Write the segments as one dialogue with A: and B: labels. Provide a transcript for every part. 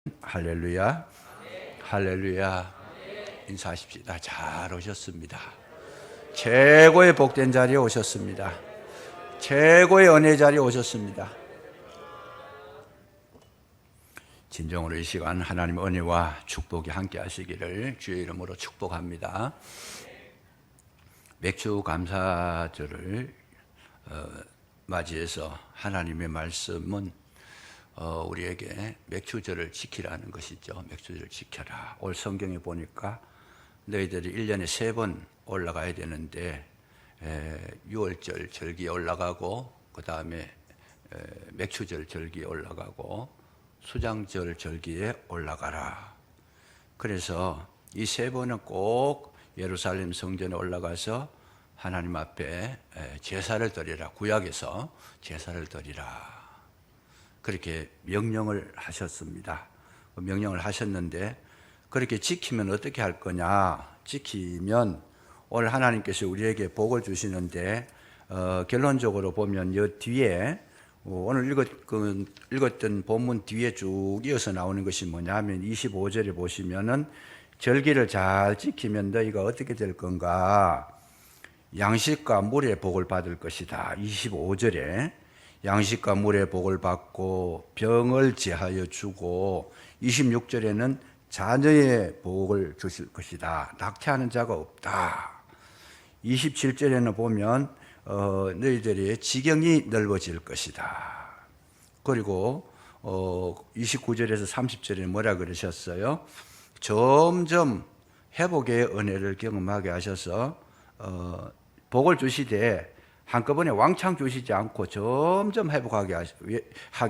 A: 할렐루야, 할렐루야. 인사하십시다. 잘 오셨습니다. 최고의 복된 자리에 오셨습니다. 최고의 은혜 자리에 오셨습니다. 진정으로 이 시간 하나님의 은혜와 축복이 함께 하시기를 주의 이름으로 축복합니다. 맥주 감사절을 맞이해서 하나님의 말씀은 우리에게 맥주절을 지키라는 것이죠. 맥주절을 지켜라. 올 성경에 보니까 너희들이 1년에 3번 올라가야 되는데 6월절 절기에 올라가고 그 다음에 맥주절 절기에 올라가고 수장절 절기에 올라가라. 그래서 이 3번은 꼭 예루살렘 성전에 올라가서 하나님 앞에 제사를 드리라. 구약에서 제사를 드리라. 그렇게 명령을 하셨습니다. 명령을 하셨는데 그렇게 지키면 어떻게 할 거냐? 지키면 오늘 하나님께서 우리에게 복을 주시는데 결론적으로 보면 이 뒤에 오늘 읽었던 본문 뒤에 쭉 이어서 나오는 것이 뭐냐 하면 25절에 보시면은 절기를 잘 지키면 너희가 어떻게 될 건가? 양식과 물의 복을 받을 것이다. 25절에 양식과 물의 복을 받고 병을 제하여 주고 26절에는 자녀의 복을 주실 것이다. 낙태하는 자가 없다. 27절에는 보면 너희들의 지경이 넓어질 것이다. 그리고 29절에서 30절에 뭐라 그러셨어요? 점점 회복의 은혜를 경험하게 하셔서 복을 주시되 한꺼번에 왕창 주시지 않고 점점 회복하게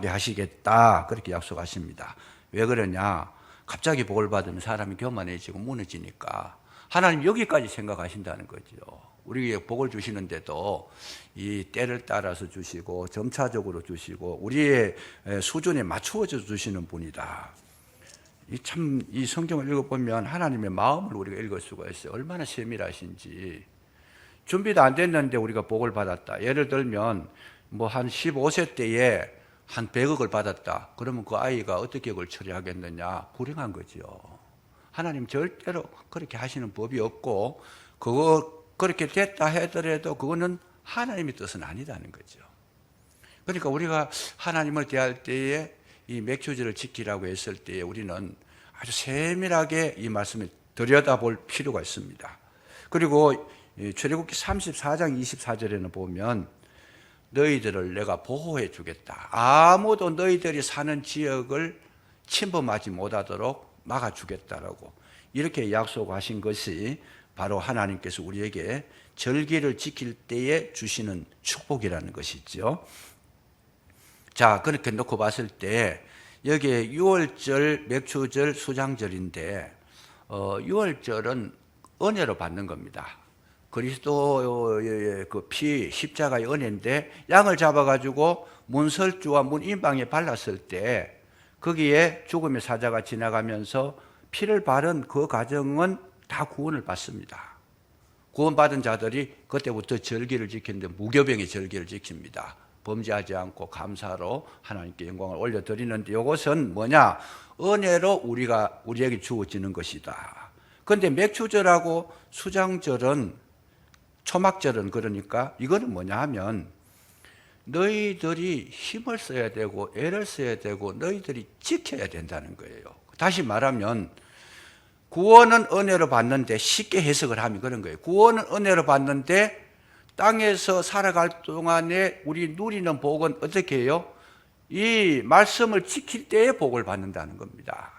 A: 하시겠다. 그렇게 약속하십니다. 왜 그러냐? 갑자기 복을 받으면 사람이 교만해지고 무너지니까 하나님 여기까지 생각하신다는 거죠. 우리에게 복을 주시는데도 이 때를 따라서 주시고 점차적으로 주시고 우리의 수준에 맞추어져 주시는 분이다. 이 성경을 읽어보면 하나님의 마음을 우리가 읽을 수가 있어요. 얼마나 세밀하신지. 준비도 안 됐는데 우리가 복을 받았다. 예를 들면 뭐 한 15세 때에 한 100억을 받았다. 그러면 그 아이가 어떻게 그걸 처리하겠느냐? 불행한 거죠. 하나님 절대로 그렇게 하시는 법이 없고 그거 그렇게 됐다 하더라도 그거는 하나님의 뜻은 아니다는 거죠. 그러니까 우리가 하나님을 대할 때에 이 맥주절을 지키라고 했을 때에 우리는 아주 세밀하게 이 말씀을 들여다볼 필요가 있습니다. 그리고 출애굽기 34장 24절에는 보면 너희들을 내가 보호해 주겠다. 아무도 너희들이 사는 지역을 침범하지 못하도록 막아주겠다라고 이렇게 약속하신 것이 바로 하나님께서 우리에게 절기를 지킬 때에 주시는 축복이라는 것이죠. 자, 그렇게 놓고 봤을 때 여기에 6월절, 맥주절, 수장절인데 6월절은 은혜로 받는 겁니다. 그리스도의 그 피, 십자가의 은혜인데 양을 잡아가지고 문설주와 문인방에 발랐을 때 거기에 죽음의 사자가 지나가면서 피를 바른 그 과정은 다 구원을 받습니다. 구원받은 자들이 그때부터 절기를 지키는데 무교병의 절기를 지킵니다. 범죄하지 않고 감사로 하나님께 영광을 올려드리는데 이것은 뭐냐? 은혜로 우리에게 주어지는 것이다. 그런데 맥주절하고 수장절은 초막절은 그러니까 이거는 뭐냐 하면 너희들이 힘을 써야 되고 애를 써야 되고 너희들이 지켜야 된다는 거예요. 다시 말하면 구원은 은혜로 받는데 쉽게 해석을 하면 그런 거예요. 구원은 은혜로 받는데 땅에서 살아갈 동안에 우리 누리는 복은 어떻게 해요? 이 말씀을 지킬 때에 복을 받는다는 겁니다.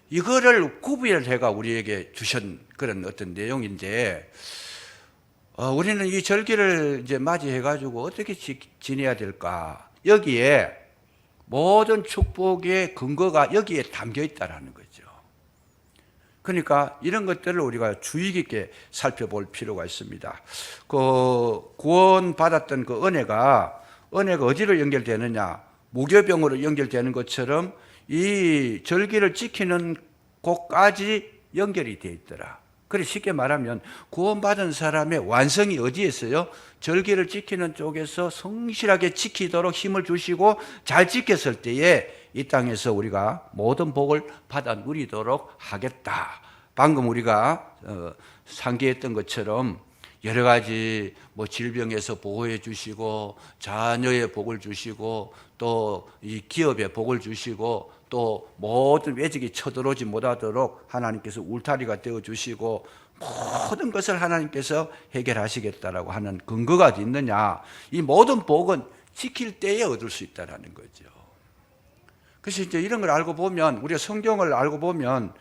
A: 이거를 구별해가 우리에게 주신 그런 어떤 내용인데 우리는 이 절기를 이제 맞이해가지고 어떻게 지내야 될까? 여기에 모든 축복의 근거가 여기에 담겨 있다라는 거죠. 그러니까 이런 것들을 우리가 주의 깊게 살펴볼 필요가 있습니다. 그 구원받았던 그 은혜가 어디로 연결되느냐? 무교병으로 연결되는 것처럼 이 절기를 지키는 곳까지 연결이 되어 있더라. 그래 쉽게 말하면 구원받은 사람의 완성이 어디에 있어요? 절기를 지키는 쪽에서 성실하게 지키도록 힘을 주시고 잘 지켰을 때에 이 땅에서 우리가 모든 복을 받아 누리도록 하겠다. 방금 우리가 상기했던 것처럼 여러 가지 질병에서 보호해 주시고 자녀의 복을 주시고 또 이 기업의 복을 주시고 또 모든 외적이 쳐들어오지 못하도록 하나님께서 울타리가 되어 주시고 모든 것을 하나님께서 해결하시겠다라고 하는 근거가 있느냐? 이 모든 복은 지킬 때에 얻을 수 있다라는 거죠. 그래서 이제 이런 걸 알고 보면, 우리가 성경을 알고 보면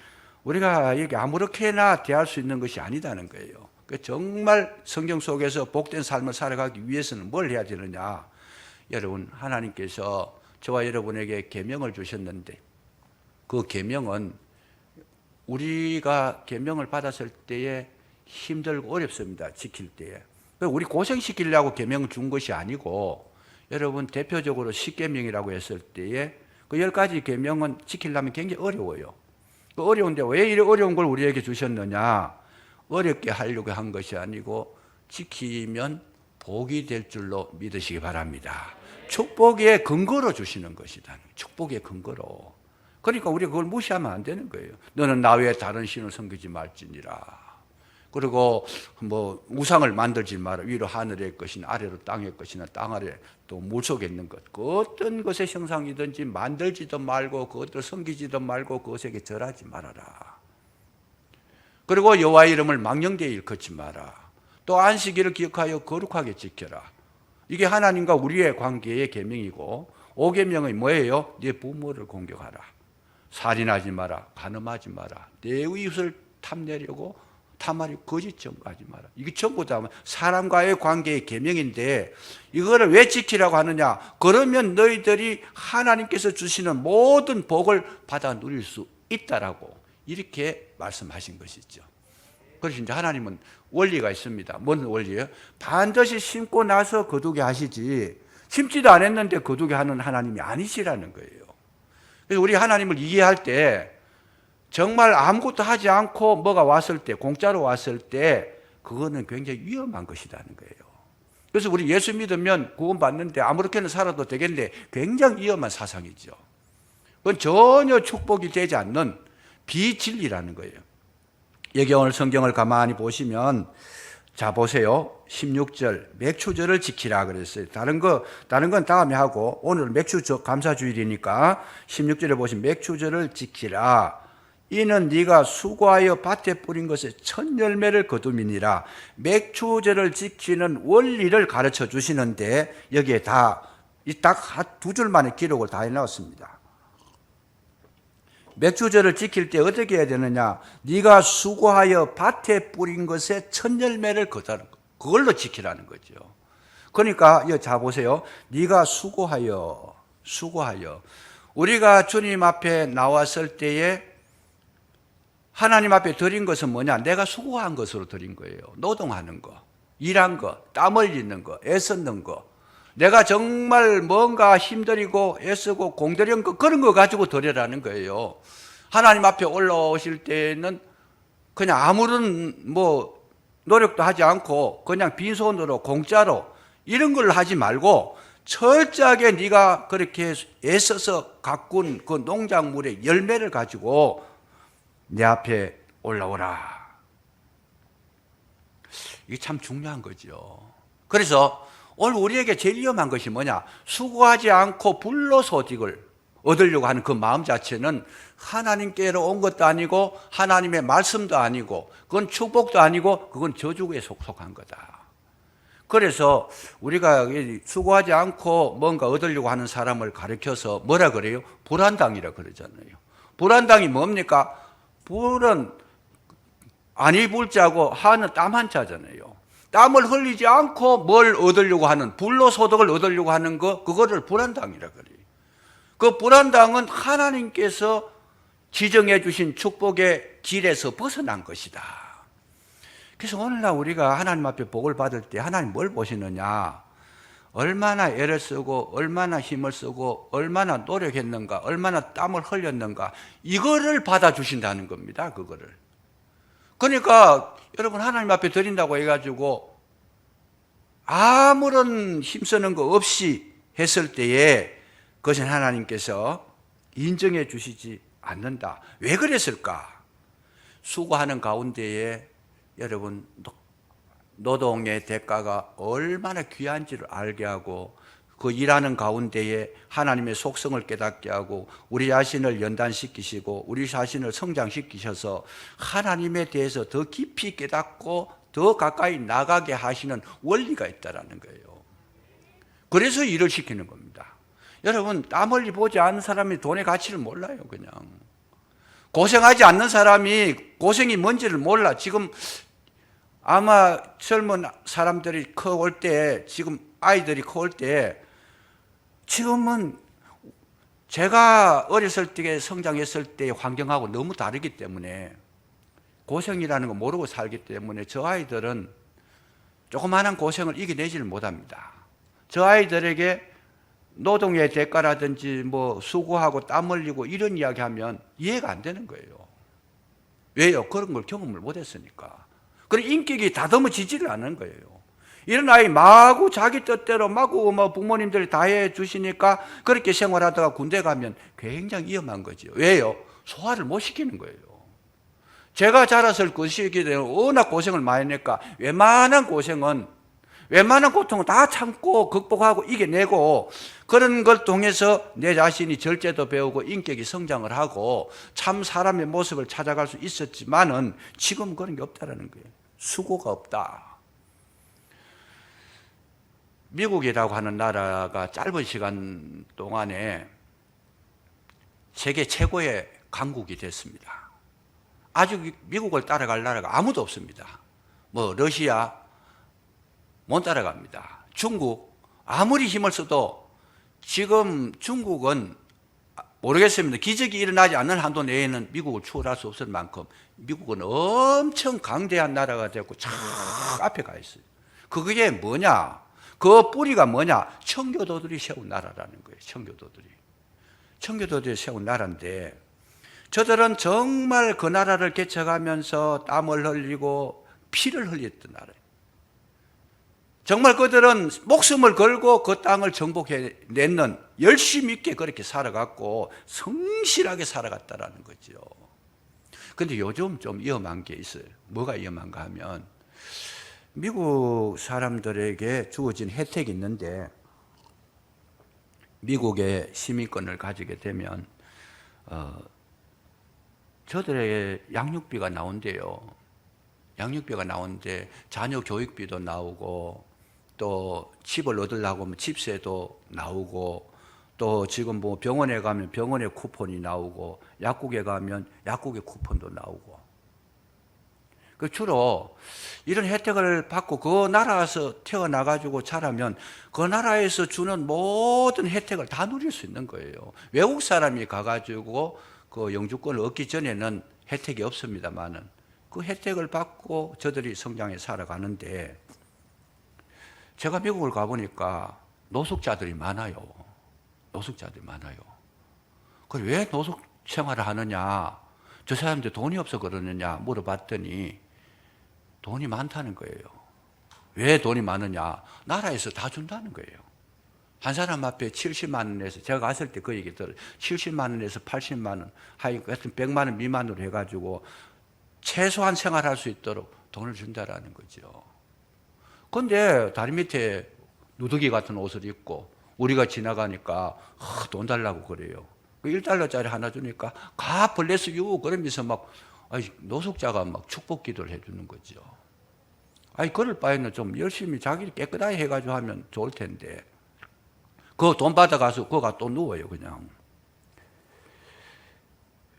A: 우리가 이렇게 아무렇게나 대할 수 있는 것이 아니다는 거예요. 정말 성경 속에서 복된 삶을 살아가기 위해서는 뭘 해야 되느냐? 여러분, 하나님께서 저와 여러분에게 계명을 주셨는데 그 계명은 우리가 계명을 받았을 때에 힘들고 어렵습니다. 지킬 때에. 우리 고생시키려고 계명을 준 것이 아니고, 여러분 대표적으로 십계명이라고 했을 때에 그 10가지 계명은 지키려면 굉장히 어려워요. 그 어려운데 왜 이렇게 어려운 걸 우리에게 주셨느냐? 어렵게 하려고 한 것이 아니고 지키면 복이 될 줄로 믿으시기 바랍니다. 축복의 근거로 주시는 것이다. 축복의 근거로. 그러니까 우리가 그걸 무시하면 안 되는 거예요. 너는 나 외에 다른 신을 섬기지 말지니라. 그리고 우상을 만들지 마라. 위로 하늘의 것이나 아래로 땅의 것이나 땅 아래 또 물속에 있는 것, 그 어떤 것의 형상이든지 만들지도 말고 그것들 섬기지도 말고 그것에게 절하지 말아라. 그리고 여호와의 이름을 망령되이 일컫지 마라. 또 안식일을 기억하여 거룩하게 지켜라. 이게 하나님과 우리의 관계의 계명이고, 5계명이 뭐예요? 네 부모를 공경하라. 살인하지 마라. 간음하지 마라. 내 이웃을 탐내려고 탐하려 거짓 증거하지 마라. 이게 전부 다 사람과의 관계의 계명인데 이거를 왜 지키라고 하느냐? 그러면 너희들이 하나님께서 주시는 모든 복을 받아 누릴 수 있다라고 이렇게 말씀하신 것이죠. 그래서 이제 하나님은 원리가 있습니다. 뭔 원리예요? 반드시 심고 나서 거두게 하시지, 심지도 않았는데 거두게 하는 하나님이 아니시라는 거예요. 그래서 우리 하나님을 이해할 때 정말 아무것도 하지 않고 뭐가 왔을 때, 공짜로 왔을 때 그거는 굉장히 위험한 것이라는 거예요. 그래서 우리 예수 믿으면 구원받는데 아무렇게나 살아도 되겠는데 굉장히 위험한 사상이죠. 그건 전혀 축복이 되지 않는 비진리라는 거예요. 여기 오늘 성경을 가만히 보시면, 자 보세요. 16절 맥추절을 지키라 그랬어요. 다른 건 다음에 하고 오늘 맥추 감사주일이니까 16절에 보시면 맥추절을 지키라. 이는 네가 수고하여 밭에 뿌린 것에 첫 열매를 거둠이니라. 맥추절을 지키는 원리를 가르쳐 주시는데 여기에 딱 두 줄만의 기록을 다 해놨습니다. 맥추절을 지킬 때 어떻게 해야 되느냐? 네가 수고하여 밭에 뿌린 것에 첫 열매를 거두는 거. 그걸로 지키라는 거죠. 그러니까 자 보세요. 네가 수고하여. 우리가 주님 앞에 나왔을 때에 하나님 앞에 드린 것은 뭐냐? 내가 수고한 것으로 드린 거예요. 노동하는 거, 일한 거, 땀 흘리는 거, 애쓰는 거. 내가 정말 뭔가 힘들이고 애쓰고 공들인 거, 그런 거 가지고 드리라는 거예요. 하나님 앞에 올라오실 때는 그냥 아무런 노력도 하지 않고 그냥 빈손으로 공짜로 이런 걸 하지 말고 철저하게 네가 그렇게 애써서 가꾼 그 농작물의 열매를 가지고 내 앞에 올라오라. 이게 참 중요한 거죠. 그래서 오늘 우리에게 제일 위험한 것이 뭐냐? 수고하지 않고 불로소득을 얻으려고 하는 그 마음 자체는 하나님께로 온 것도 아니고 하나님의 말씀도 아니고 그건 축복도 아니고 그건 저주에 속한 거다. 그래서 우리가 수고하지 않고 뭔가 얻으려고 하는 사람을 가르쳐서 뭐라 그래요? 불안당이라 그러잖아요. 불안당이 뭡니까? 불은 아니 불자고 하는 땀 한자잖아요. 땀을 흘리지 않고 뭘 얻으려고 하는, 불로소득을 얻으려고 하는 그거를 불안당이라 그래요. 그 불안당은 하나님께서 지정해 주신 축복의 길에서 벗어난 것이다. 그래서 오늘날 우리가 하나님 앞에 복을 받을 때 하나님 뭘 보시느냐? 얼마나 애를 쓰고 얼마나 힘을 쓰고 얼마나 노력했는가, 얼마나 땀을 흘렸는가, 이거를 받아주신다는 겁니다. 그거를. 그러니까 여러분 하나님 앞에 드린다고 해가지고 아무런 힘쓰는 거 없이 했을 때에 그것은 하나님께서 인정해 주시지 않는다. 왜 그랬을까? 수고하는 가운데에 여러분 노동의 대가가 얼마나 귀한지를 알게 하고 그 일하는 가운데에 하나님의 속성을 깨닫게 하고 우리 자신을 연단시키시고 우리 자신을 성장시키셔서 하나님에 대해서 더 깊이 깨닫고 더 가까이 나가게 하시는 원리가 있다는 거예요. 그래서 일을 시키는 겁니다. 여러분 땀 흘리 보지 않는 사람이 돈의 가치를 몰라요. 그냥 고생하지 않는 사람이 고생이 뭔지를 몰라. 지금 아마 젊은 사람들이 커올 때, 지금 아이들이 커올 때, 지금은 제가 어렸을 때 성장했을 때의 환경하고 너무 다르기 때문에 고생이라는 거 모르고 살기 때문에 저 아이들은 조그마한 고생을 이겨내지를 못합니다. 저 아이들에게 노동의 대가라든지 뭐 수고하고 땀 흘리고 이런 이야기 하면 이해가 안 되는 거예요. 왜요? 그런 걸 경험을 못했으니까. 그리고 인격이 다듬어지지를 않는 거예요. 이런 아이 마구 자기 뜻대로 마구 뭐 부모님들이 다 해주시니까 그렇게 생활하다가 군대 가면 굉장히 위험한 거죠. 왜요? 소화를 못 시키는 거예요. 제가 자랐을 그 시기에 워낙 고생을 많이 했으니까 웬만한 고통은 다 참고 극복하고 이겨내고 그런 걸 통해서 내 자신이 절제도 배우고 인격이 성장을 하고 참 사람의 모습을 찾아갈 수 있었지만은 지금 그런 게 없다라는 거예요. 수고가 없다. 미국이라고 하는 나라가 짧은 시간 동안에 세계 최고의 강국이 됐습니다. 아주 미국을 따라갈 나라가 아무도 없습니다. 뭐 러시아 못 따라갑니다. 중국 아무리 힘을 써도 지금 중국은 모르겠습니다. 기적이 일어나지 않는 한도 내에는 미국을 추월할 수 없을 만큼 미국은 엄청 강대한 나라가 됐고 쫙 앞에 가 있어요. 그게 뭐냐? 그 뿌리가 뭐냐? 청교도들이 세운 나라라는 거예요. 청교도들이 세운 나라인데 저들은 정말 그 나라를 개척하면서 땀을 흘리고 피를 흘렸던 나라예요. 정말 그들은 목숨을 걸고 그 땅을 정복해내는 열심 있게 그렇게 살아갔고 성실하게 살아갔다라는 거죠. 그런데 요즘 좀 위험한 게 있어요. 뭐가 위험한가 하면 미국 사람들에게 주어진 혜택이 있는데 미국의 시민권을 가지게 되면 저들에게 양육비가 나온대요. 양육비가 나오는데 자녀 교육비도 나오고 또 집을 얻으려고 하면 집세도 나오고 또 지금 뭐 병원에 가면 병원의 쿠폰이 나오고 약국에 가면 약국의 쿠폰도 나오고 그 주로 이런 혜택을 받고 그 나라에서 태어나가지고 자라면 그 나라에서 주는 모든 혜택을 다 누릴 수 있는 거예요. 외국 사람이 가가지고 그 영주권을 얻기 전에는 혜택이 없습니다만은 그 혜택을 받고 저들이 성장해 살아가는데 제가 미국을 가보니까 노숙자들이 많아요. 그래 왜 노숙 생활을 하느냐? 저 사람들 돈이 없어 그러느냐 물어봤더니 돈이 많다는 거예요. 왜 돈이 많으냐? 나라에서 다 준다는 거예요. 한 사람 앞에 70만 원에서 제가 갔을 때 그 얘기 들어요. 70만 원에서 80만 원, 하여튼 100만 원 미만으로 해가지고 최소한 생활할 수 있도록 돈을 준다라는 거죠. 그런데 다리 밑에 누더기 같은 옷을 입고 우리가 지나가니까 돈 달라고 그래요. 그 1달러짜리 하나 주니까 가 블레스 유 그러면서 막 노숙자가 막 축복 기도를 해주는 거죠. 그럴 바에는 좀 열심히 자기를 깨끗하게 해가지고 하면 좋을 텐데 그 돈 받아가서 그거가 또 누워요 그냥.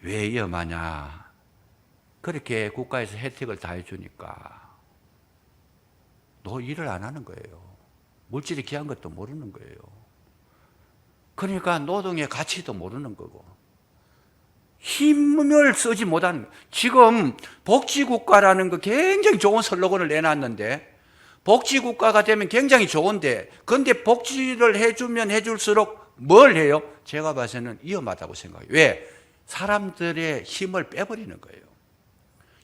A: 왜 위험하냐? 그렇게 국가에서 혜택을 다 해주니까 너 일을 안 하는 거예요. 물질이 귀한 것도 모르는 거예요. 그러니까 노동의 가치도 모르는 거고 힘을 쓰지 못하는 거예요. 지금 복지국가라는 거 굉장히 좋은 슬로건을 내놨는데 복지국가가 되면 굉장히 좋은데 그런데 복지를 해주면 해줄수록 뭘 해요? 제가 봐서는 위험하다고 생각해요. 왜? 사람들의 힘을 빼버리는 거예요.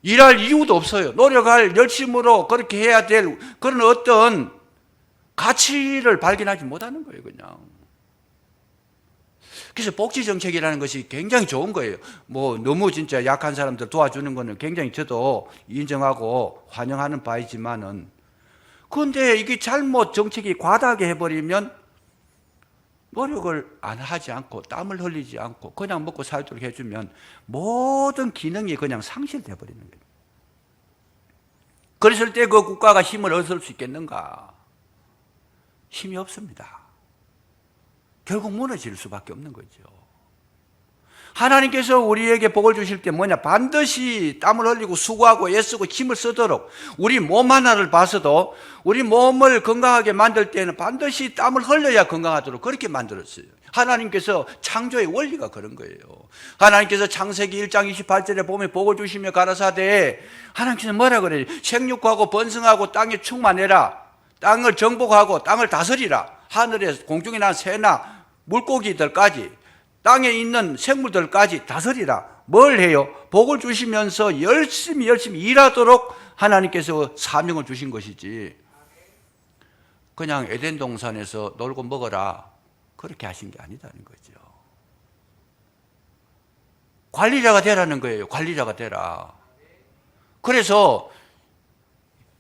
A: 일할 이유도 없어요. 노력할 열심으로 그렇게 해야 될 그런 어떤 가치를 발견하지 못하는 거예요, 그냥. 그래서 복지 정책이라는 것이 굉장히 좋은 거예요. 뭐 너무 진짜 약한 사람들 도와주는 거는 굉장히 저도 인정하고 환영하는 바이지만은, 그런데 이게 잘못 정책이 과다하게 해버리면 노력을 안 하지 않고 땀을 흘리지 않고 그냥 먹고 살도록 해주면 모든 기능이 그냥 상실돼 버리는 거예요. 그랬을 때 그 국가가 힘을 얻을 수 있겠는가? 힘이 없습니다. 결국 무너질 수밖에 없는 거죠. 하나님께서 우리에게 복을 주실 때 뭐냐? 반드시 땀을 흘리고 수고하고 애쓰고 힘을 쓰도록, 우리 몸 하나를 봐서도 우리 몸을 건강하게 만들 때는 반드시 땀을 흘려야 건강하도록 그렇게 만들었어요. 하나님께서 창조의 원리가 그런 거예요. 하나님께서 창세기 1장 28절에 보면 복을 주시며 가라사대, 하나님께서 뭐라 그래요? 생육하고 번성하고 땅에 충만해라. 땅을 정복하고 땅을 다스리라. 하늘에 공중에 난 새나 물고기들까지 땅에 있는 생물들까지 다스리라. 뭘 해요? 복을 주시면서 열심히 일하도록 하나님께서 사명을 주신 것이지, 그냥 에덴 동산에서 놀고 먹어라 그렇게 하신 게 아니다는 거죠. 관리자가 되라는 거예요. 관리자가 되라. 그래서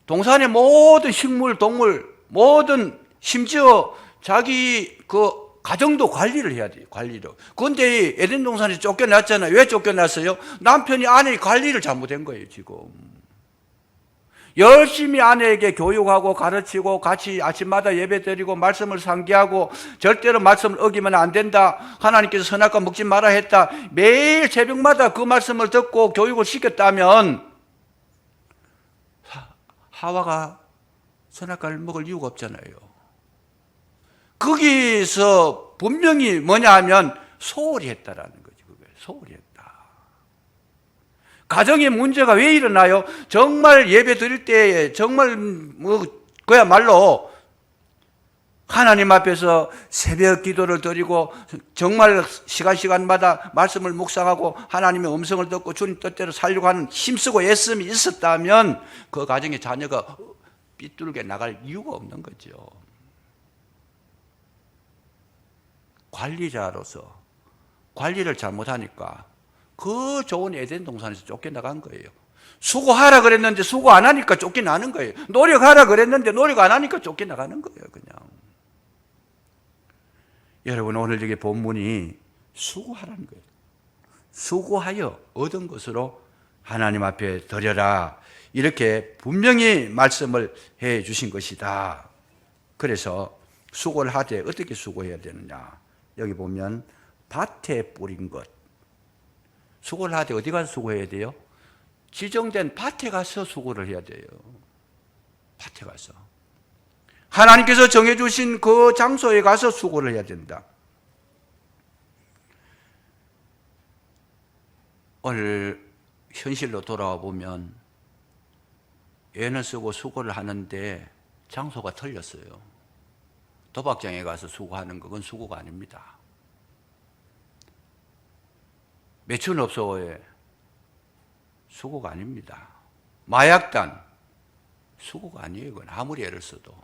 A: 동산의 모든 식물, 동물, 모든, 심지어 자기 그 가정도 관리를 해야 돼요. 관리를. 그런데 에덴 동산에서 쫓겨났잖아요. 왜 쫓겨났어요? 남편이 아내의 관리를 잘못한 거예요, 지금. 열심히 아내에게 교육하고 가르치고 같이 아침마다 예배드리고 말씀을 상기하고 절대로 말씀을 어기면 안 된다. 하나님께서 선악과 먹지 마라 했다. 매일 새벽마다 그 말씀을 듣고 교육을 시켰다면 하와가 선악과를 먹을 이유가 없잖아요. 거기서 분명히 뭐냐 하면 소홀히 했다라는 거죠. 소홀히 했다. 가정의 문제가 왜 일어나요? 정말 예배 드릴 때 정말 그야말로 하나님 앞에서 새벽 기도를 드리고 정말 시간마다 말씀을 묵상하고 하나님의 음성을 듣고 주님 뜻대로 살려고 하는 힘쓰고 애씀이 있었다면 그 가정의 자녀가 삐뚤게 나갈 이유가 없는 거죠. 관리자로서 관리를 잘못하니까 그 좋은 에덴 동산에서 쫓겨나간 거예요. 수고하라 그랬는데 수고 안 하니까 쫓겨나는 거예요. 노력하라 그랬는데 노력 안 하니까 쫓겨나가는 거예요, 그냥. 여러분, 오늘 여기 본문이 수고하라는 거예요. 수고하여 얻은 것으로 하나님 앞에 드려라. 이렇게 분명히 말씀을 해 주신 것이다. 그래서 수고를 하되 어떻게 수고해야 되느냐? 여기 보면 밭에 뿌린 것. 수고를 하되 어디 가서 수고해야 돼요? 지정된 밭에 가서 수고를 해야 돼요. 밭에 가서. 하나님께서 정해주신 그 장소에 가서 수고를 해야 된다. 오늘 현실로 돌아와 보면 애는 쓰고 수고를 하는데 장소가 틀렸어요. 도박장에 가서 수고하는 건 수고가 아닙니다. 매춘업소에 수고가 아닙니다. 마약단 수고가 아니에요. 그건 아무리 애를 써도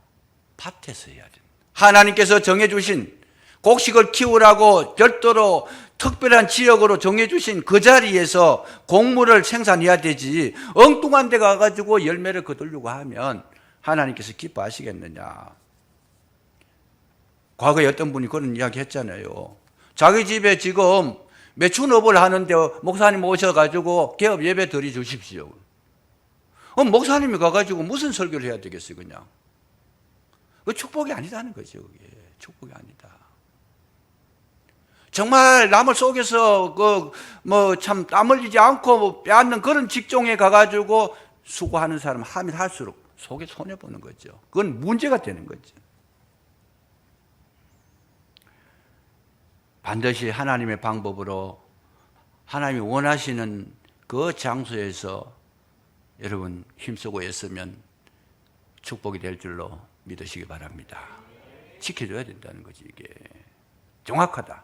A: 밭에서 해야 됩니다. 하나님께서 정해주신 곡식을 키우라고 별도로 특별한 지역으로 정해주신 그 자리에서 곡물을 생산해야 되지, 엉뚱한 데 가가지고 열매를 거두려고 하면 하나님께서 기뻐하시겠느냐. 과거에 어떤 분이 그런 이야기 했잖아요. 자기 집에 지금 매춘업을 하는데 목사님 오셔가지고 개업 예배 드려 주십시오. 목사님이 가가지고 무슨 설교를 해야 되겠어요, 그냥. 그 축복이 아니다는 거죠, 그게. 축복이 아니다. 정말 남을 속에서 참 땀 흘리지 않고 빼앗는 그런 직종에 가가지고 수고하는 사람 하면 할수록 속에 손해보는 거죠. 그건 문제가 되는 거죠. 반드시 하나님의 방법으로 하나님이 원하시는 그 장소에서 여러분 힘쓰고 애쓰면 축복이 될 줄로 믿으시기 바랍니다. 지켜줘야 된다는 거지, 이게. 정확하다.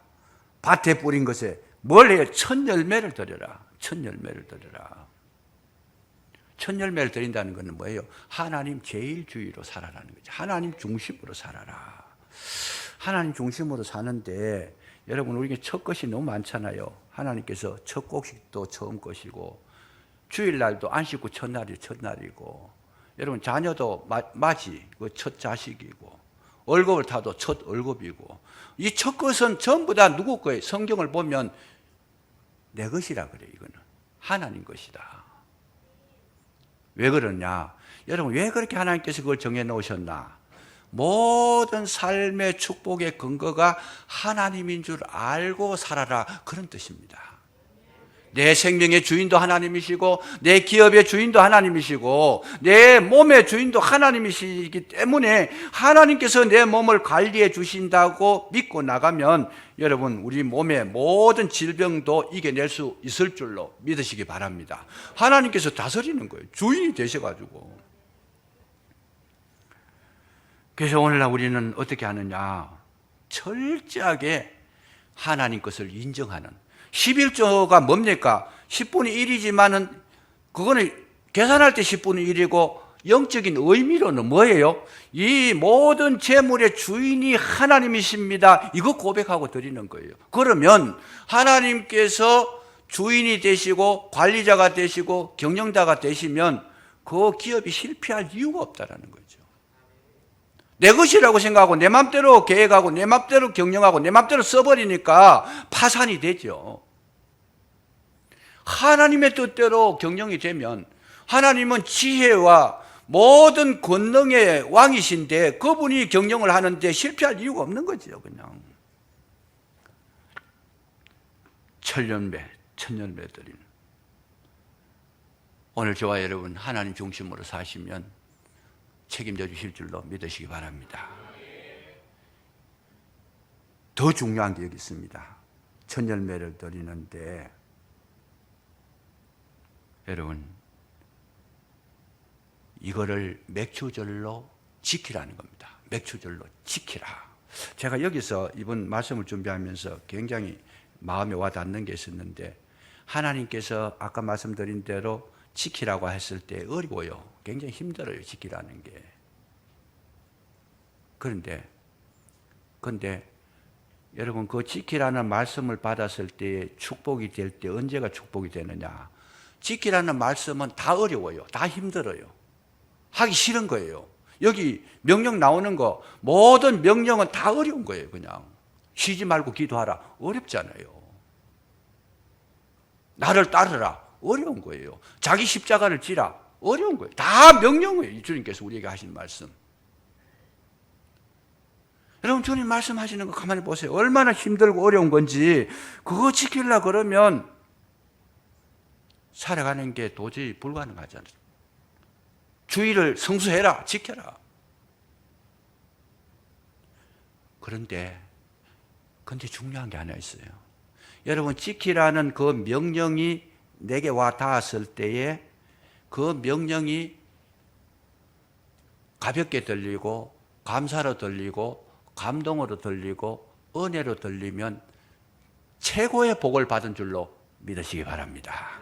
A: 밭에 뿌린 것에 뭘 해요? 첫 열매를 드려라. 첫 열매를 드려라. 첫 열매를 드린다는 것은 뭐예요? 하나님 제일주의로 살아라는 거죠. 하나님 중심으로 살아라. 하나님 중심으로 사는데 여러분, 우리에게 첫 것이 너무 많잖아요. 하나님께서 첫 곡식도 처음 것이고, 주일날도 안식구 첫날이 첫날이고, 여러분, 자녀도 맞이, 그 첫 자식이고, 월급을 타도 첫 월급이고, 이 첫 것은 전부 다 누구 거예요? 성경을 보면 내 것이라 그래요. 이거는 하나님 것이다. 왜 그러냐? 여러분, 왜 그렇게 하나님께서 그걸 정해놓으셨나? 모든 삶의 축복의 근거가 하나님인 줄 알고 살아라, 그런 뜻입니다. 내 생명의 주인도 하나님이시고, 내 기업의 주인도 하나님이시고, 내 몸의 주인도 하나님이시기 때문에 하나님께서 내 몸을 관리해 주신다고 믿고 나가면 여러분, 우리 몸의 모든 질병도 이겨낼 수 있을 줄로 믿으시기 바랍니다. 하나님께서 다스리는 거예요. 주인이 되셔가지고. 그래서 오늘날 우리는 어떻게 하느냐? 철저하게 하나님 것을 인정하는. 11조가 뭡니까? 10분의 1이지만은 그거는 계산할 때 10분의 1이고 영적인 의미로는 뭐예요? 이 모든 재물의 주인이 하나님이십니다. 이거 고백하고 드리는 거예요. 그러면 하나님께서 주인이 되시고 관리자가 되시고 경영자가 되시면 그 기업이 실패할 이유가 없다라는 거죠. 내 것이라고 생각하고 내 맘대로 계획하고 내 맘대로 경영하고 내 맘대로 써버리니까 파산이 되죠. 하나님의 뜻대로 경영이 되면 하나님은 지혜와 모든 권능의 왕이신데 그분이 경영을 하는데 실패할 이유가 없는 거죠. 그냥 천년배들인 오늘 저와 여러분 하나님 중심으로 사시면 책임져 주실 줄로 믿으시기 바랍니다. 더 중요한 게 여기 있습니다. 천열매를 드리는데 여러분, 이거를 맥추절로 지키라는 겁니다. 맥추절로 지키라. 제가 여기서 이번 말씀을 준비하면서 굉장히 마음에 와 닿는 게 있었는데, 하나님께서 아까 말씀드린 대로 지키라고 했을 때 어려워요. 굉장히 힘들어요, 지키라는 게. 그런데 여러분, 그 지키라는 말씀을 받았을 때 축복이 될 때 언제가 축복이 되느냐? 지키라는 말씀은 다 어려워요. 다 힘들어요. 하기 싫은 거예요. 여기 명령 나오는 거, 모든 명령은 다 어려운 거예요. 그냥 쉬지 말고 기도하라, 어렵잖아요. 나를 따르라, 어려운 거예요. 자기 십자가를 지라, 어려운 거예요. 다 명령이에요. 주님께서 우리에게 하신 말씀. 여러분, 주님 말씀하시는 거 가만히 보세요. 얼마나 힘들고 어려운 건지. 그거 지키려고 그러면 살아가는 게 도저히 불가능하잖아요. 주의를 성수해라, 지켜라. 그런데 중요한 게 하나 있어요. 여러분, 지키라는 그 명령이 내게 와 닿았을 때에 그 명령이 가볍게 들리고 감사로 들리고 감동으로 들리고 은혜로 들리면 최고의 복을 받은 줄로 믿으시기 바랍니다.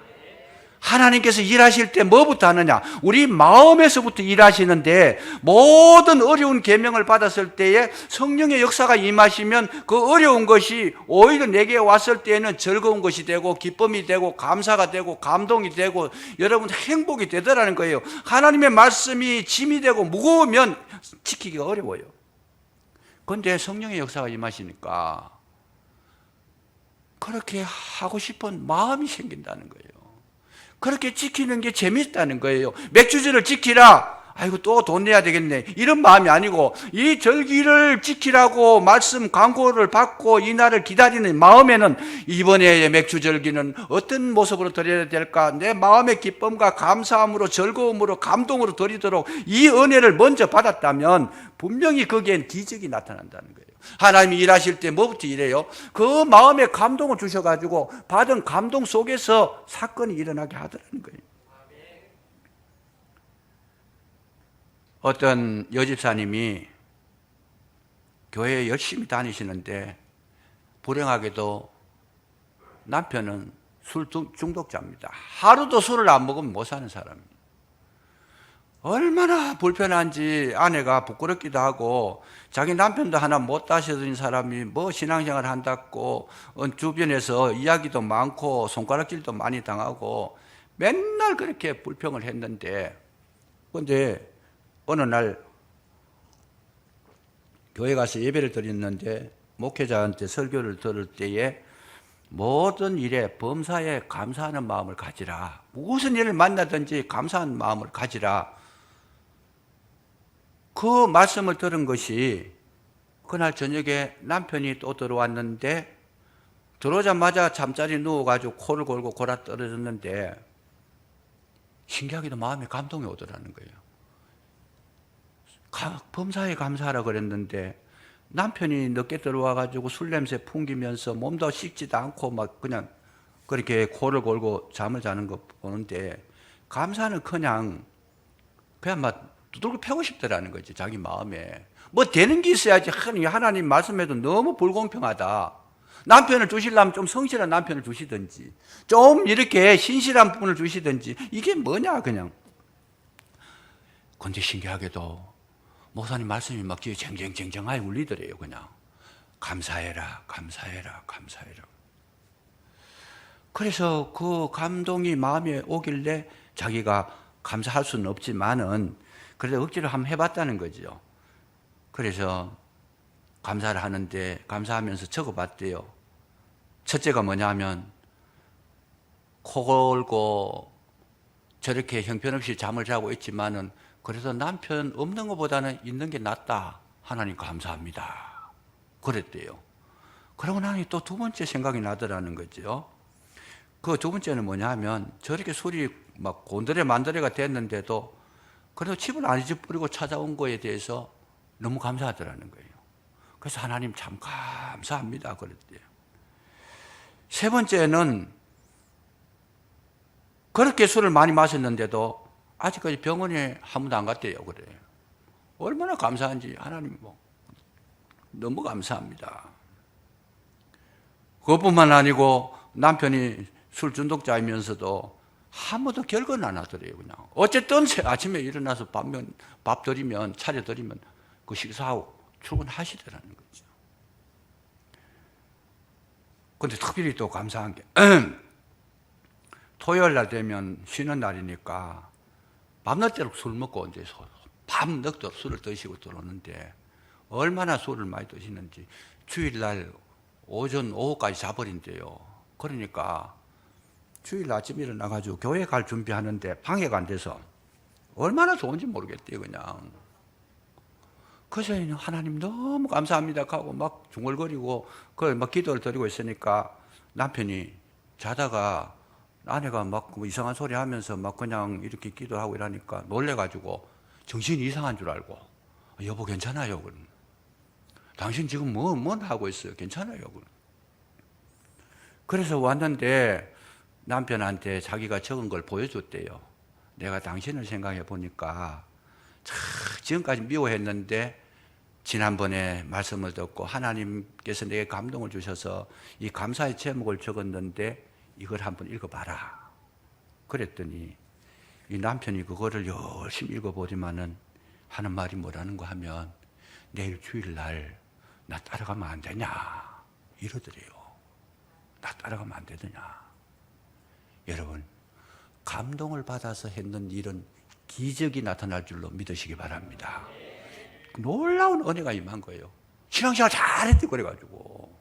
A: 하나님께서 일하실 때 뭐부터 하느냐? 우리 마음에서부터 일하시는데, 모든 어려운 계명을 받았을 때에 성령의 역사가 임하시면 그 어려운 것이 오히려 내게 왔을 때에는 즐거운 것이 되고 기쁨이 되고 감사가 되고 감동이 되고 여러분 행복이 되더라는 거예요. 하나님의 말씀이 짐이 되고 무거우면 지키기가 어려워요. 그런데 성령의 역사가 임하시니까 그렇게 하고 싶은 마음이 생긴다는 거예요. 그렇게 지키는 게 재밌다는 거예요. 맥주절을 지키라. 아이고, 또 돈 내야 되겠네. 이런 마음이 아니고, 이 절기를 지키라고 말씀 광고를 받고 이 날을 기다리는 마음에는 이번에 맥주절기는 어떤 모습으로 드려야 될까? 내 마음의 기쁨과 감사함으로 즐거움으로 감동으로 드리도록 이 은혜를 먼저 받았다면 분명히 거기엔 기적이 나타난다는 거예요. 하나님이 일하실 때 뭐부터 일해요? 그 마음에 감동을 주셔가지고 받은 감동 속에서 사건이 일어나게 하더라는 거예요. 어떤 여집사님이 교회에 열심히 다니시는데 불행하게도 남편은 술 중독자입니다. 하루도 술을 안 먹으면 못 사는 사람이에요. 얼마나 불편한지 아내가 부끄럽기도 하고 자기 남편도 하나 못 다스린 사람이 뭐 신앙생활 한다고 주변에서 이야기도 많고 손가락질도 많이 당하고 맨날 그렇게 불평을 했는데 근데 어느 날 교회 가서 예배를 드렸는데 목회자한테 설교를 들을 때에 모든 일에 범사에 감사하는 마음을 가지라. 무슨 일을 만나든지 감사하는 마음을 가지라. 그 말씀을 들은 것이 그날 저녁에 남편이 또 들어왔는데 들어오자마자 잠자리 누워가지고 코를 골고 골아 떨어졌는데 신기하게도 마음에 감동이 오더라는 거예요. 범사에 감사하라 그랬는데 남편이 늦게 들어와가지고 술 냄새 풍기면서 몸도 씻지도 않고 막 그냥 그렇게 코를 골고 잠을 자는 거 보는데 감사는 그냥 막 두들겨 패고 싶더라는 거지 자기 마음에. 뭐 되는 게 있어야지. 하나님 말씀에도 너무 불공평하다. 남편을 주시려면 좀 성실한 남편을 주시든지 좀 이렇게 신실한 분을 주시든지 이게 뭐냐 그냥. 근데 신기하게도 목사님 말씀이 막 뒤에 쟁쟁쟁쟁하게 울리더래요. 그냥 감사해라 감사해라 감사해라. 그래서 그 감동이 마음에 오길래 자기가 감사할 수는 없지만은 그래도 억지로 한번 해봤다는 거죠. 그래서 감사를 하는데 감사하면서 적어봤대요. 첫째가 뭐냐면 코 골고 저렇게 형편없이 잠을 자고 있지만은 그래서 남편 없는 것보다는 있는 게 낫다. 하나님 감사합니다. 그랬대요. 그러고 나니 또 두 번째 생각이 나더라는 거죠. 그 두 번째는 뭐냐면 저렇게 술이 막 곤드레 만드레가 됐는데도 그래도 집을 안 잊어버리고 찾아온 거에 대해서 너무 감사하더라는 거예요. 그래서 하나님 참 감사합니다. 그랬대요. 세 번째는 그렇게 술을 많이 마셨는데도 아직까지 병원에 한 번도 안 갔대요. 그래요. 얼마나 감사한지 하나님 너무 감사합니다. 그것뿐만 아니고 남편이 술 중독자이면서도 한 번도 결건 안 하더래요. 그냥 어쨌든 아침에 일어나서 밥 드리면 차려 드리면 그 식사하고 출근하시더라는 거죠. 근데 특별히 또 감사한 게 토요일 날 되면 쉬는 날이니까 밤늦도록 술 먹고 이제 밤늦도록 술을 드시고 들어오는데 얼마나 술을 많이 드시는지 주일날 오전 오후까지 자버린대요. 그러니까 주일 아침 일어나가지고 교회 갈 준비하는데 방해가 안 돼서 얼마나 좋은지 모르겠대요. 그냥 그래서 하나님 너무 감사합니다 하고 막 중얼거리고 막 기도를 드리고 있으니까 남편이 자다가 아내가 막 이상한 소리 하면서 막 그냥 이렇게 기도하고 이러니까 놀래가지고 정신이 이상한 줄 알고 여보 괜찮아요? 당신 지금 뭐 하고 있어요? 괜찮아요? 그래서 왔는데 남편한테 자기가 적은 걸 보여줬대요. 내가 당신을 생각해 보니까 지금까지 미워했는데 지난번에 말씀을 듣고 하나님께서 내게 감동을 주셔서 이 감사의 제목을 적었는데 이걸 한번 읽어봐라. 그랬더니 이 남편이 그거를 열심히 읽어보지만은 하는 말이 뭐라는 거 하면 내일 주일날 나 따라가면 안 되냐 이러더래요. 나 따라가면 안 되느냐. 여러분 감동을 받아서 했는 일은 기적이 나타날 줄로 믿으시기 바랍니다. 놀라운 은혜가 임한 거예요. 신앙생활 잘했대 그래가지고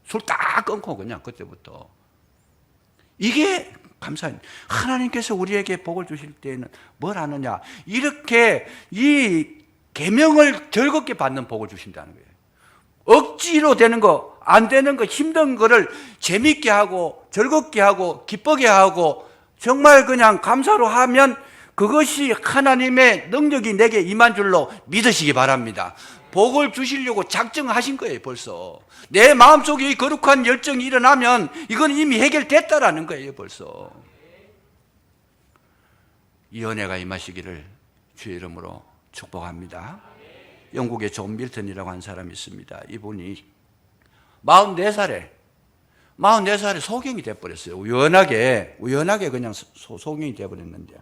A: 술 딱 끊고 그냥 그때부터 이게 감사합니다. 하나님께서 우리에게 복을 주실 때에는 뭘 하느냐 이렇게 이 계명을 즐겁게 받는 복을 주신다는 거예요. 억지로 되는 거 안 되는 거 힘든 거를 재밌게 하고 즐겁게 하고 기쁘게 하고 정말 그냥 감사로 하면 그것이 하나님의 능력이 내게 임한 줄로 믿으시기 바랍니다. 복을 주시려고 작정하신 거예요. 벌써 내 마음속에 이 거룩한 열정이 일어나면 이건 이미 해결됐다라는 거예요. 벌써 이 은혜가 임하시기를 주의 이름으로 축복합니다. 영국의 존 밀턴이라고 하는 사람이 있습니다. 이분이 44살에 소경이 돼버렸어요. 우연하게 그냥 소경이 돼버렸는데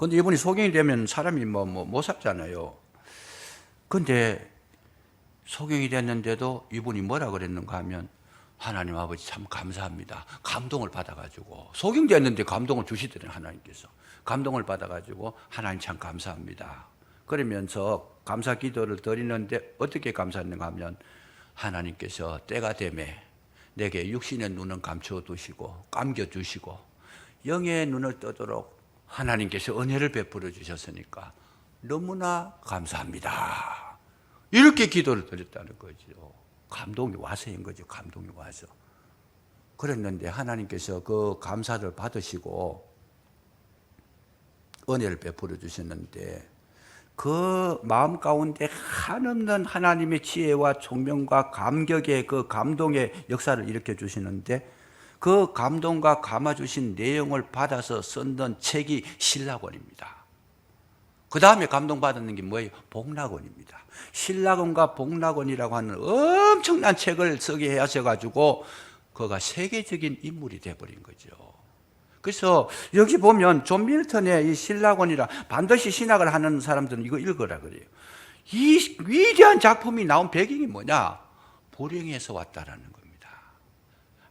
A: 근데 이분이 소경이 되면 사람이 못 살잖아요. 근데 소경이 됐는데도 이분이 뭐라 그랬는가 하면 하나님 아버지 참 감사합니다. 감동을 받아가지고 소경됐는데 감동을 주시더래요. 하나님께서 감동을 받아가지고 하나님 참 감사합니다. 그러면서 감사 기도를 드리는데 어떻게 감사했는가 하면 하나님께서 때가 되매 내게 육신의 눈은 감추어 두시고 감겨 주시고 영의 눈을 뜨도록 하나님께서 은혜를 베풀어 주셨으니까 너무나 감사합니다. 이렇게 기도를 드렸다는 거죠. 감동이 와서인 거죠. 감동이 와서. 그랬는데 하나님께서 그 감사를 받으시고 은혜를 베풀어 주셨는데 그 마음 가운데 한없는 하나님의 지혜와 총명과 감격의 그 감동의 역사를 일으켜 주시는데 그 감동과 감아주신 내용을 받아서 썼던 책이 신라권입니다. 그 다음에 감동받았는 게 뭐예요? 복락원입니다. 신라권과 복락원이라고 하는 엄청난 책을 쓰게 하셔가지고 그가 세계적인 인물이 되어버린 거죠. 그래서 여기 보면 존 밀턴의 이 신라권이라 반드시 신학을 하는 사람들은 이거 읽으라 그래요. 이 위대한 작품이 나온 배경이 뭐냐? 불행에서 왔다라는 겁니다.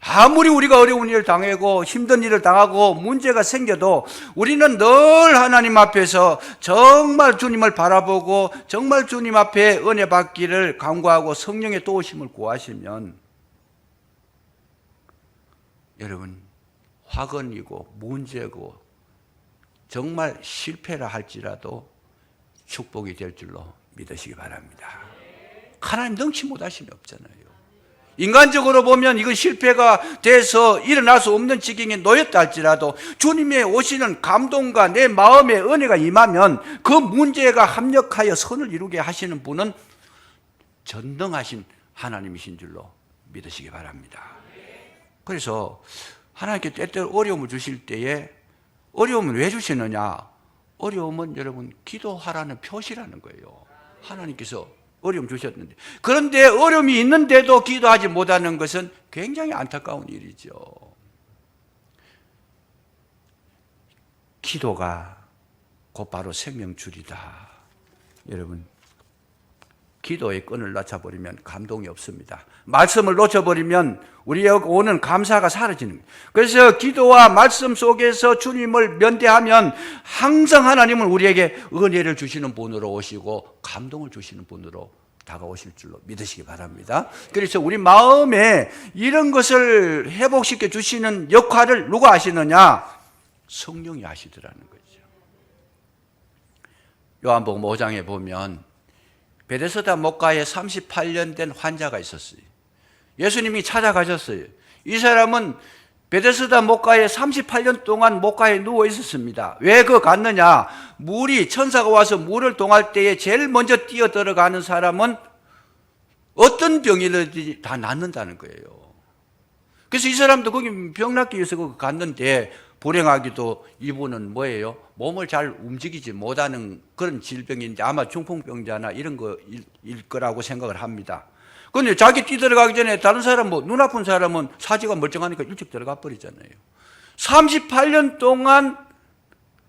A: 아무리 우리가 어려운 일을 당하고 힘든 일을 당하고 문제가 생겨도 우리는 늘 하나님 앞에서 정말 주님을 바라보고 정말 주님 앞에 은혜 받기를 간구하고 성령의 도우심을 구하시면 여러분 화근이고 문제고 정말 실패라 할지라도 축복이 될 줄로 믿으시기 바랍니다. 하나님 능치 못하심이 없잖아요. 인간적으로 보면 이건 실패가 돼서 일어날 수 없는 지경에 놓였다 할지라도 주님의 오시는 감동과 내 마음의 은혜가 임하면 그 문제가 합력하여 선을 이루게 하시는 분은 전능하신 하나님이신 줄로 믿으시기 바랍니다. 그래서 하나님께 때때로 어려움을 주실 때에 어려움은 왜 주시느냐? 어려움은 여러분 기도하라는 표시라는 거예요. 하나님께서 어려움 주셨는데 그런데 어려움이 있는데도 기도하지 못하는 것은 굉장히 안타까운 일이죠. 기도가 곧바로 생명줄이다. 여러분 기도의 끈을 놓쳐버리면 감동이 없습니다. 말씀을 놓쳐버리면 우리의 오는 감사가 사라지는 거예요. 그래서 기도와 말씀 속에서 주님을 면대하면 항상 하나님은 우리에게 은혜를 주시는 분으로 오시고 감동을 주시는 분으로 다가오실 줄로 믿으시기 바랍니다. 그래서 우리 마음에 이런 것을 회복시켜 주시는 역할을 누가 하시느냐? 성령이 하시더라는 거죠. 요한복음 5장에 보면 베데스다 목가에 38년 된 환자가 있었어요. 예수님이 찾아가셨어요. 이 사람은 베데스다 목가에 38년 동안 목가에 누워 있었습니다. 왜 갔느냐? 물이 천사가 와서 물을 동할 때에 제일 먼저 뛰어 들어가는 사람은 어떤 병이든지 다 낫는다는 거예요. 그래서 이 사람도 거기 병 낫기 위해서 거기 갔는데 불행하게도 이분은 뭐예요? 몸을 잘 움직이지 못하는 그런 질병인데 아마 중풍병자나 이런 거일 거라고 생각을 합니다. 그런데 자기 뛰들어가기 전에 다른 사람 눈 아픈 사람은 사지가 멀쩡하니까 일찍 들어가 버리잖아요. 38년 동안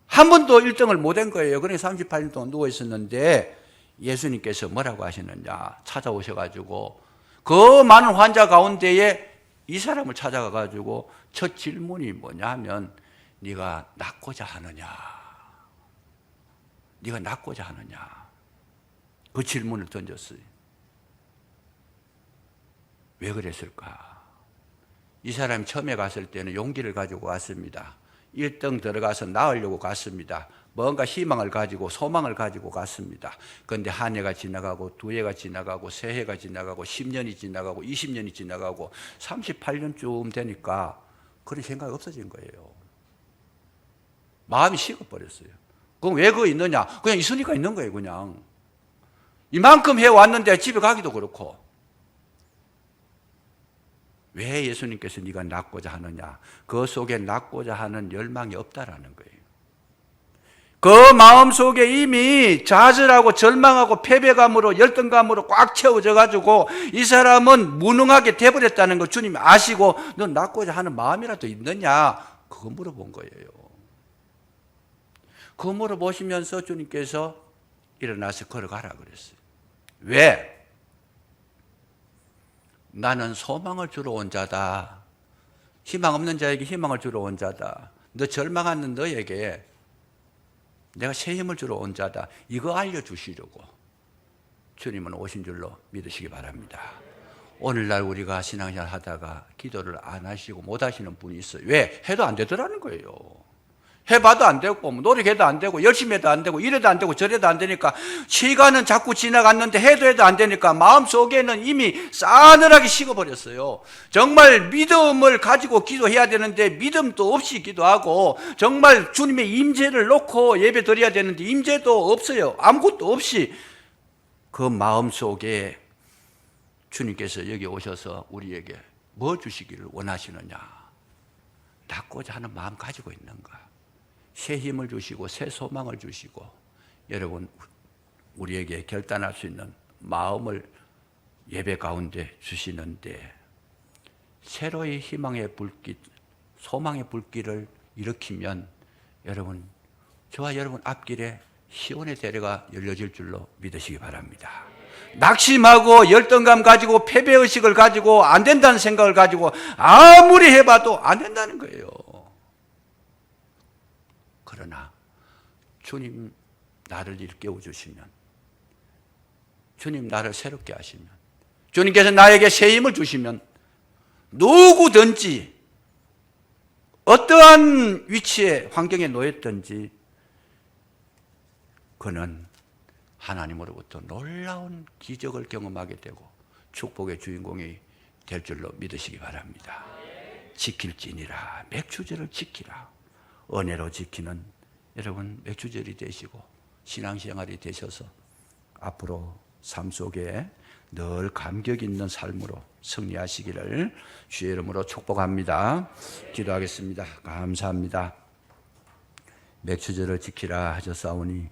A: 한 번도 1등을 못 한 거예요. 그러니까 38년 동안 누워 있었는데 예수님께서 뭐라고 하시느냐? 찾아오셔가지고 그 많은 환자 가운데에 이 사람을 찾아가가지고 첫 질문이 뭐냐 하면 네가 낫고자 하느냐? 네가 낫고자 하느냐? 그 질문을 던졌어요. 왜 그랬을까? 이 사람이 처음에 갔을 때는 용기를 가지고 갔습니다. 1등 들어가서 나으려고 갔습니다. 뭔가 희망을 가지고 소망을 가지고 갔습니다. 그런데 한 해가 지나가고 두 해가 지나가고 세 해가 지나가고 10년이 지나가고 20년이 지나가고 38년쯤 되니까 그런 생각이 없어진 거예요. 마음이 식어버렸어요. 그럼 왜 그거 있느냐? 그냥 있으니까 있는 거예요. 그냥 이만큼 해왔는데 집에 가기도 그렇고. 왜 예수님께서 네가 낫고자 하느냐? 그 속에 낫고자 하는 열망이 없다라는 거예요. 그 마음 속에 이미 좌절하고 절망하고 패배감으로 열등감으로 꽉 채워져 가지고 이 사람은 무능하게 돼버렸다는 거 주님이 아시고 너 낫고자 하는 마음이라도 있느냐? 그거 물어본 거예요. 그 물어보시면서 주님께서 일어나서 걸어가라 그랬어요. 왜? 나는 소망을 주러 온 자다. 희망 없는 자에게 희망을 주러 온 자다. 너 절망하는 너에게 내가 새 힘을 주러 온 자다. 이거 알려주시려고 주님은 오신 줄로 믿으시기 바랍니다. 오늘날 우리가 신앙생활 하다가 기도를 안 하시고 못 하시는 분이 있어요. 왜? 해도 안 되더라는 거예요. 해봐도 안 되고 노력해도 안 되고 열심히 해도 안 되고 이래도 안 되고 저래도 안 되니까 시간은 자꾸 지나갔는데 해도 안 되니까 마음속에는 이미 싸늘하게 식어버렸어요. 정말 믿음을 가지고 기도해야 되는데 믿음도 없이 기도하고 정말 주님의 임재를 놓고 예배 드려야 되는데 임재도 없어요. 아무것도 없이 그 마음속에 주님께서 여기 오셔서 우리에게 뭐 주시기를 원하시느냐, 닦고자 하는 마음 가지고 있는가, 새 힘을 주시고 새 소망을 주시고 여러분 우리에게 결단할 수 있는 마음을 예배 가운데 주시는데 새로이 희망의 불빛, 소망의 불길을 일으키면 여러분 저와 여러분 앞길에 시온의 대로가 열려질 줄로 믿으시기 바랍니다. 낙심하고 열등감 가지고 패배의식을 가지고 안 된다는 생각을 가지고 아무리 해봐도 안 된다는 거예요. 그러나 주님 나를 일깨워 주시면, 주님 나를 새롭게 하시면, 주님께서 나에게 새 힘을 주시면 누구든지 어떠한 위치에 환경에 놓였든지 그는 하나님으로부터 놀라운 기적을 경험하게 되고 축복의 주인공이 될 줄로 믿으시기 바랍니다. 지킬지니라, 맥추절을 지키라. 은혜로 지키는 여러분 맥추절이 되시고 신앙생활이 되셔서 앞으로 삶 속에 늘 감격 있는 삶으로 승리하시기를 주의 이름으로 축복합니다. 기도하겠습니다. 감사합니다. 맥추절을 지키라 하셨사오니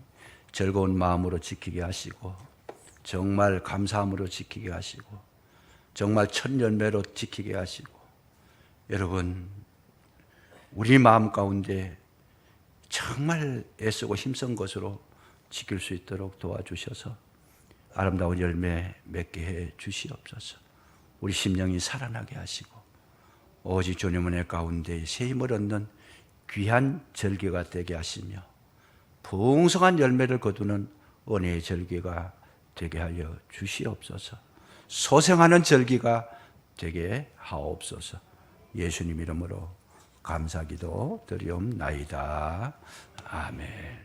A: 즐거운 마음으로 지키게 하시고 정말 감사함으로 지키게 하시고 정말 첫 열매로 지키게 하시고 여러분 우리 마음 가운데 정말 애쓰고 힘쓴 것으로 지킬 수 있도록 도와주셔서 아름다운 열매 맺게 해 주시옵소서. 우리 심령이 살아나게 하시고 오직 주님 은혜 가운데 새 힘을 얻는 귀한 절기가 되게 하시며 풍성한 열매를 거두는 은혜의 절기가 되게 하여 주시옵소서. 소생하는 절기가 되게 하옵소서. 예수님 이름으로 감사기도 드리옵나이다. 아멘.